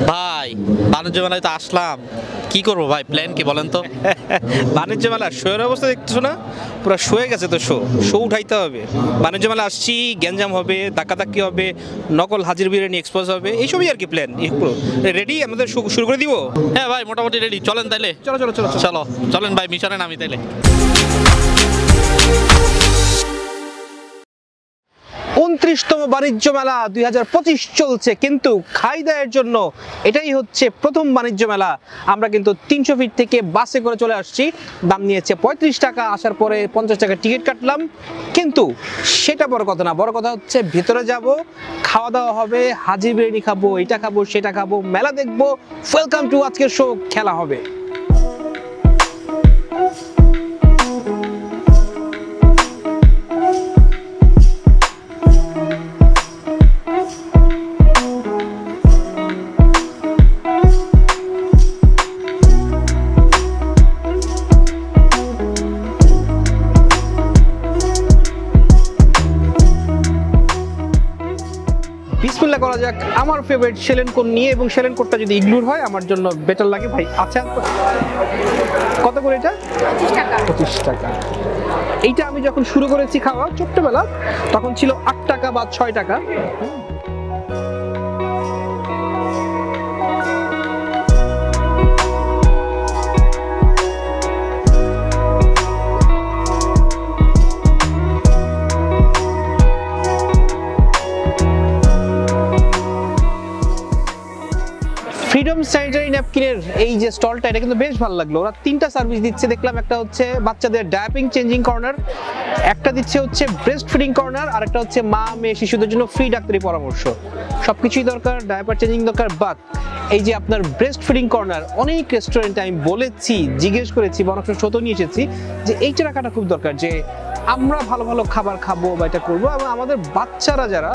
ভাই বাণিজ্য মেলায় তো আসলাম, কি করবো ভাই, প্ল্যান কি বলেন তো? বাণিজ্য মেলা শোয়ের অবস্থা দেখতেছো না, পুরো শুয়ে গেছে তো। শো উঠাইতে হবে। বাণিজ্য মেলা আসছি, গ্যাঞ্জাম হবে, ধাক্কাধাক্কি হবে, নকল হাজির বিরিয়ানি এক্সপোজ হবে, এইসবই আর কি প্ল্যান। রেডি? আমাদের শুরু করে দিব? হ্যাঁ ভাই, মোটামুটি রেডি, চলেন তাইলে। চলো চলো চলো চলো চলেন ভাই, মিশনে নামি তাইলে। 29তম বাণিজ্য মেলা 2025 চলছে, কিন্তু খাই দায়ের জন্য এটাই হচ্ছে প্রথম বাণিজ্য মেলা। আমরা কিন্তু 300 ফিট থেকে বাসে করে চলে আসছি, দাম নিয়েছে 35 টাকা। আসার পরে 50 টাকা টিকিট কাটলাম, কিন্তু সেটা বড় কথা না। বড় কথা হচ্ছে ভিতরে যাব, খাওয়া দাওয়া হবে, হাজির বিরিয়ানি খাবো, এটা খাবো সেটা খাবো, মেলা দেখবো। ওয়েলকাম টু আজকের শো, খেলা হবে। বিসমিল্লাহ করা যাক। আমার ফেভারিট সেলেন কোড নিয়ে, এবং সেলেন কোডটা যদি ইগনোর হয় আমার জন্য বেটার লাগে ভাই। আচ্ছা, কত করে এটা? 25 টাকা। এইটা আমি যখন শুরু করেছি খাওয়া ছোট্টবেলা, তখন ছিল 8 টাকা বা 6 টাকা। ফ্রিডম স্যানিটারি ন্যাপকিনের এই যে স্টলটা, এটা কিন্তু বেশ ভালো লাগলো। ওরা 3টা সার্ভিস দিচ্ছে দেখলাম। একটা হচ্ছে বাচ্চাদের ডায়াপিং চেঞ্জিং কর্নার, একটা দিচ্ছে হচ্ছে ব্রেস্ট ফিডিং কর্নার, আর একটা হচ্ছে মা মেয়ে শিশুদের জন্য ফ্রি ডাক্তারি পরামর্শ। সবকিছুই দরকার, ডায়াপার চেঞ্জিং দরকার, বাট এই যে আপনার ব্রেস্ট ফিডিং কর্নার, অনেক রেস্টুরেন্টে আমি বলেছি, জিজ্ঞেস করেছি, বা অনেক ছোট নিয়ে এসেছি যে এইটা রাখাটা খুব দরকার, যে আমরা ভালো ভালো খাবার খাবো বা এটা করবো, এবং আমাদের বাচ্চারা যারা,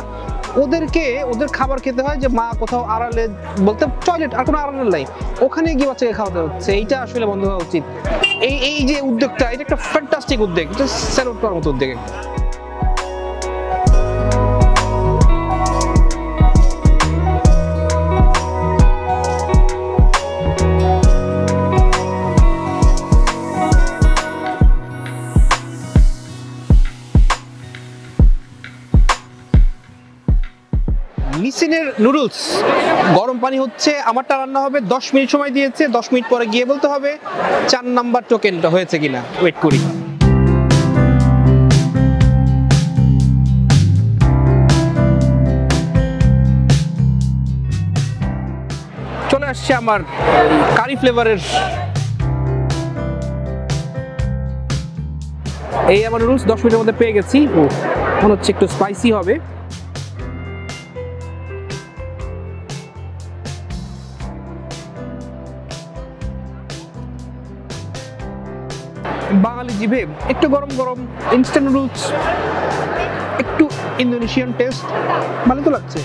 ওদেরকে ওদের খাবার খেতে হয় যে মা কোথাও আড়ালে, বলতে টয়লেট আর কোনো আড়ালে নাই, ওখানে গিয়ে বাচ্চাকে খাওয়াতে হচ্ছে। এইটা আসলে বন্ধ হওয়া উচিত। এই যে উদ্যোগটা, এটা একটা ফ্যান্টাস্টিক উদ্যোগ, এটা স্যালুট করার মতো উদ্যোগ। মিসিনের নুডলস, গরম পানি হচ্ছে, আমারটা রান্না হবে, 10 মিনিট সময় দিয়েছে। 10 মিনিট পরে গিয়ে বলতে হবে 4 নাম্বার টোকেনটা হয়েছে কিনা। ওয়েট করি। চলে আসছে আমার কারি ফ্লেভারের এই আমার নুডলস। 10 মিনিটের মধ্যে পেয়ে গেছি। মনে হচ্ছে একটু স্পাইসি হবে। বাঙালি জিভে একটু গরম গরম ইনস্ট্যান্ট নুডলস, একটু ইন্দোনেশিয়ান টেস্ট, ভালো তো লাগছে।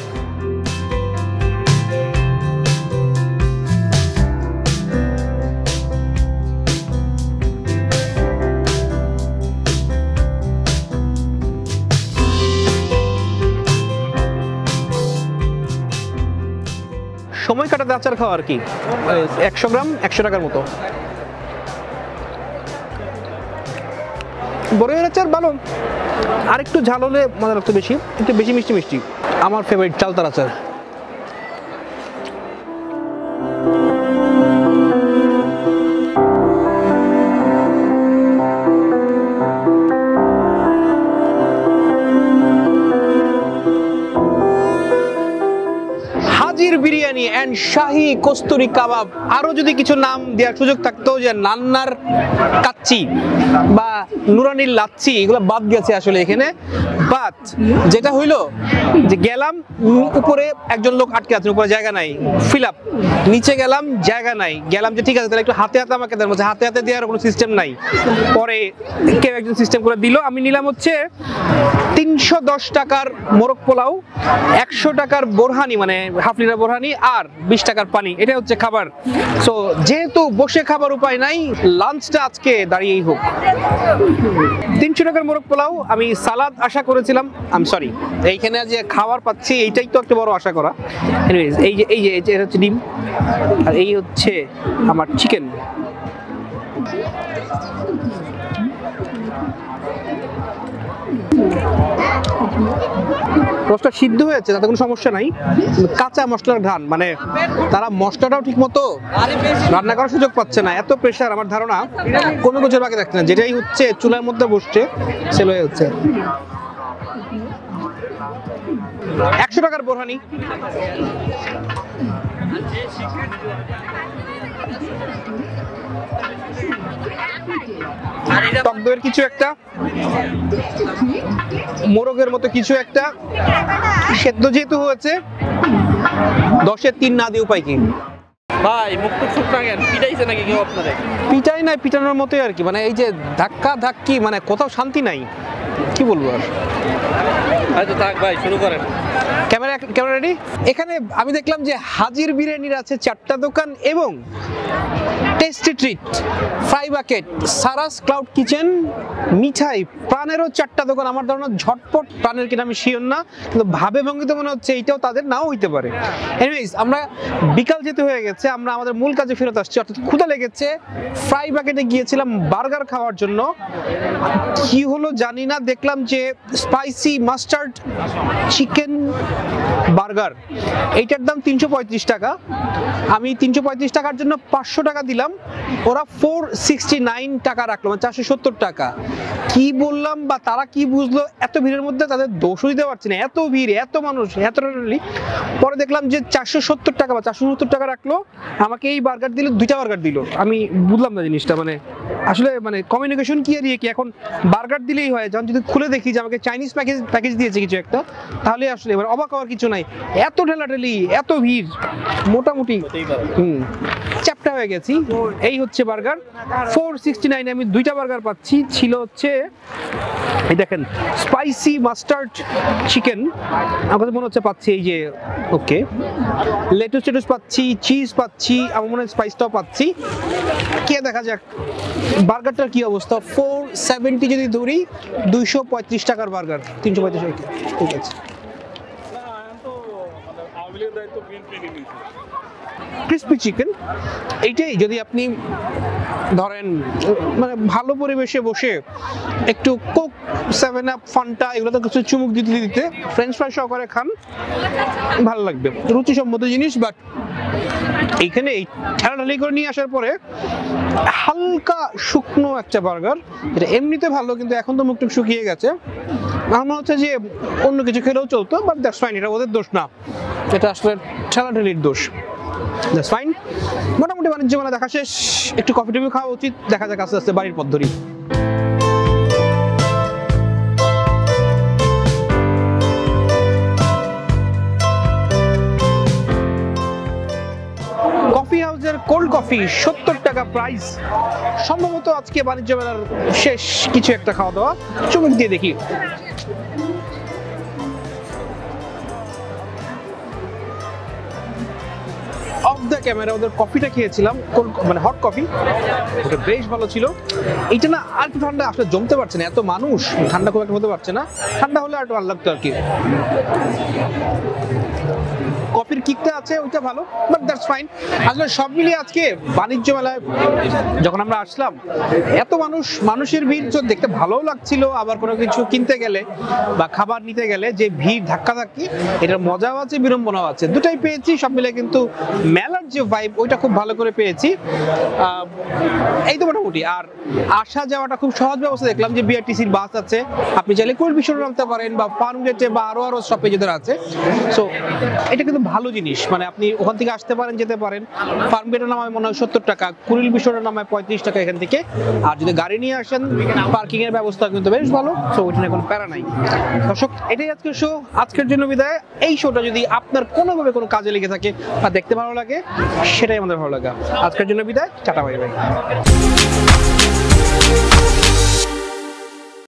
সময় কাটাতে আচার খাওয়া আর কি। 100 গ্রাম 100 টাকার মতো। বড়ের আচার ভালো, আর একটু ঝাল হলে মজা লাগতো বেশি, একটু বেশি মিষ্টি মিষ্টি। আমার ফেভারিট চালতার আচার। হাজির বিরিয়ানি এন্ড শাহী কস্তুরি কাবাব, আরো যদি কিছু নাম দেওয়ার সুযোগ থাকতো, যে নান্নার কাচ্চি বা নুরানির লাচ্ছি, এগুলো বাদ গেছে আসলে এখানে। বাট যেটা হইলো যে গেলাম, উপরে একজন লোক আটকে আছে, উপরে জায়গা নাই, ফিল আপ। নিচে গেলাম, জায়গা নাই। গেলাম যে ঠিক আছে তাহলে একটু হাতে হাতে আমাকে দেওয়ার মধ্যে, হাতে হাতে দেওয়ার কোনো সিস্টেম নাই। পরে কেউ একজন সিস্টেম করে দিল। আমি নিলাম হচ্ছে 310 টাকার মোরগ পোলাও, 100 টাকার বোরহানি, মানে হাফ লিটার বোরহানি আর 20 টাকার পানি, এটা হচ্ছে খাবার। সো যেহেতু বসে খাবার উপায় নাই, লাঞ্চটা আজকে দাঁড়িয়েই হোক। 300 টাকার মোরগ পোলাও, আমি সালাদ আশা করেছিলাম, সরি, এইখানে যে খাবার পাচ্ছি এইটাই তো একটা বড় আশা করা। এনিওয়েজ, এই যে এটা হচ্ছে ডিম, আর এই হচ্ছে আমার চিকেন। রসটা সিদ্ধ হয়েছে, তাতে কোনো সমস্যা নাই, কাঁচা মশলার ঘ্রাণ, মানে তারা মশলাটাও ঠিক মতো রান্না করার সুযোগ পাচ্ছে না, এত প্রেশার। আমার ধারণা কোনো কিছু বাকি থাকছে না, যেটাই হচ্ছে চুলার মধ্যে বসছে সেল হয়ে হচ্ছে। 100 টাকার বোরহানি, টক দইয়ের কিছু একটা, মোরগের মতো কিছু একটা, সেদ্ধ যেহেতু হয়েছে 10-এর 3 না দিয়ে উপায় কি ভাই? মুখ টুক শুকনা কেন? পিটাইছে নাকি কেউ আপনাদের? পিটাই নাই, পিটানোর মতোই আর কি, মানে এই যে ধাক্কা ধাক্কি, মানে কোথাও শান্তি নাই, কি বলবো আর। হয়তো থাক ভাই, শুরু করেন। Camera ready. এখানে আমি দেখলাম যে হাজির বিরিয়ানির আছে 4টা দোকান এবং tasty treat, fry bucket, Saras cloud kitchen, মিঠাই, প্রাণেরও 4টা দোকান। আমার ধারণা ঝটপট প্রাণের কিনা আমি শিওর না, কিন্তু ভাবে ভঙ্গিতে মনে হচ্ছে এইটাও তাদের নাও হইতে পারে। এনিওয়েজ, আমরা বিকাল যেতে হয়ে গেছে, আমরা আমাদের মূল কাজে ফেরত আসছি, অর্থাৎ ক্ষুধা লেগেছে। ফ্রাই বাকেটে গিয়েছিলাম বার্গার খাওয়ার জন্য, কি হলো জানি না, দেখলাম যে স্পাইসি মাস্টার্ড চিকেন বার্গার, এইটার দাম 335 টাকা। আমি 335 টাকার জন্য 500 টাকা দিলাম, ওরা 469 টাকা রাখলো, মানে 470 টাকা। কি বললাম বা তারা কি বুঝলো, এত ভিড়ের মধ্যে তাদের দোষও দিতে পারছি না, এত ভিড়, এত মানুষ, এত রেলি। পরে দেখলাম যে 470 টাকা বা 470 টাকা রাখলো, আমাকে এই বার্গার দিল, 2টা বার্গার দিল। আমি বুঝলাম না জিনিসটা, মানে আসলে মানে কমিউনিকেশন কি আর কি, এখন বার্গার দিলেই হয়, যখন যদি খুলে দেখি যে আমাকে চাইনিজ প্যাকেজ দিয়েছে কিছু একটা, তাহলে আসলে এবার অবাক হওয়ার কিছু নাই। এত ঠেলাঠেলি, এত ভিড়, মোটামুটি চ্যাপটা হয়ে গেছি। এই হচ্ছে বার্গার 469, আমি 2টা বার্গার পাচ্ছি। ছিল হচ্ছে এই দেখেন স্পাইসি মাস্টার্ড চিকেন, আমার কাছে মনে হচ্ছে পাচ্ছি এই যে, ওকে, লেটুস পাচ্ছি, চিজ পাচ্ছি, আমার মনে হয় স্পাইসটাও পাচ্ছি। কে দেখা যাক বার্গারটার কি অবস্থা। 470 যদি ধরি, 235 টাকার বার্গার, 335, ঠিক আছে। ক্রিসপি চিকেন, এইটাই যদি আপনি ধরেন মানে ভালো পরিবেশে বসে একটু কোক, 7 আপ, ফান্টা, এগুলো তো কিছু চুমুক দিতে ফ্রেঞ্চ ফ্রাই সহকারে খান, ভালো লাগবে, রুচিসম্মত জিনিস। বাট এইখানে এই ঠেলাঠালি করে নিয়ে আসার পরে হালকা শুকনো একটা বার্গার, এটা এমনিতে ভালো, কিন্তু এখন তো মুখটুক শুকিয়ে গেছে। আমার মনে হচ্ছে যে অন্য কিছু খেলেও চলতো, বাট দ্যাটস ফাইন, এটা ওদের দোষ না, এটা আসলে ঠেলাঠালির দোষ। That's fine. মোটামুটি বাণিজ্য মেলা দেখা শেষ, একটু কফি টফি খাওয়া উচিত, দেখা যাক আস্তে আস্তে বাড়ির পথ ধরি। কফি হাউসের কোল্ড কফি 70 টাকা প্রাইস। সম্ভবত আজকে বাণিজ্য মেলার শেষ কিছু একটা খাওয়া দাওয়া, চুমুক দিয়ে দেখি। অফ দ্য ক্যামেরা ওদের কফিটা খেয়েছিলাম, মানে হট কফি, ওটা বেশ ভালো ছিল। এইটা না আর একটু ঠান্ডা, আসলে জমতে পারছে না, এত মানুষ, ঠান্ডা খুব একটা হতে পারছে না, ঠান্ডা হলে আর একটু ভালো লাগতো আর কি। কফির কিকটা আছে, ওইটা ভালো, বাট দ্যাটস ফাইন। আসলে সব মিলিয়ে আজকে বাণিজ্য মেলায় যখন আমরা আসলাম, এত মানুষের ভিড় দেখতে ভালোও লাগছিল, আবার কোনো কিছু কিনতে গেলে বা খাবার নিতে গেলে যে ভিড় ধাক্কাধাক্কি, এটার মজাও আছে, বিড়ম্বনাও আছে, দুটাই পেয়েছি সব মিলে। কিন্তু মেলার যে ভাইব, ওইটা খুব ভালো করে পেয়েছি। এই তো মোটামুটি। আর আসা যাওয়াটা খুব সহজ ব্যবস্থা দেখলাম, যে বিআরটিসির বাস আছে, আপনি চাইলে কোল বিশ্বরে নামতে পারেন, বা ফার্ম গেটে বা আরো স্টপেজ যেটা আছে। সো এটা কিন্তু ভালো জিনিস, মানে আপনি ওখান থেকে আসতে পারেন, যেতে পারেন। ফার্ম গেটের নামায় মনে হয় 70 টাকা, কুড়িল বিশ্বরের নামায় 35 টাকা এখান থেকে। আর যদি গাড়ি নিয়ে আসেন, পার্কিং এর ব্যবস্থা কিন্তু বেশ ভালো। সো ওইটা নিয়ে কোনো প্যারা নাই। দর্শক, এটাই আজকের শো, আজকের জন্য বিদায়। এই শোটা যদি আপনার কোনোভাবে কোনো কাজে লেগে থাকে বা দেখতে ভালো লাগে, সেটাই আমাদের ভালো লাগা। আজকের জন্য বিদায়, টাটা, বাই বাই।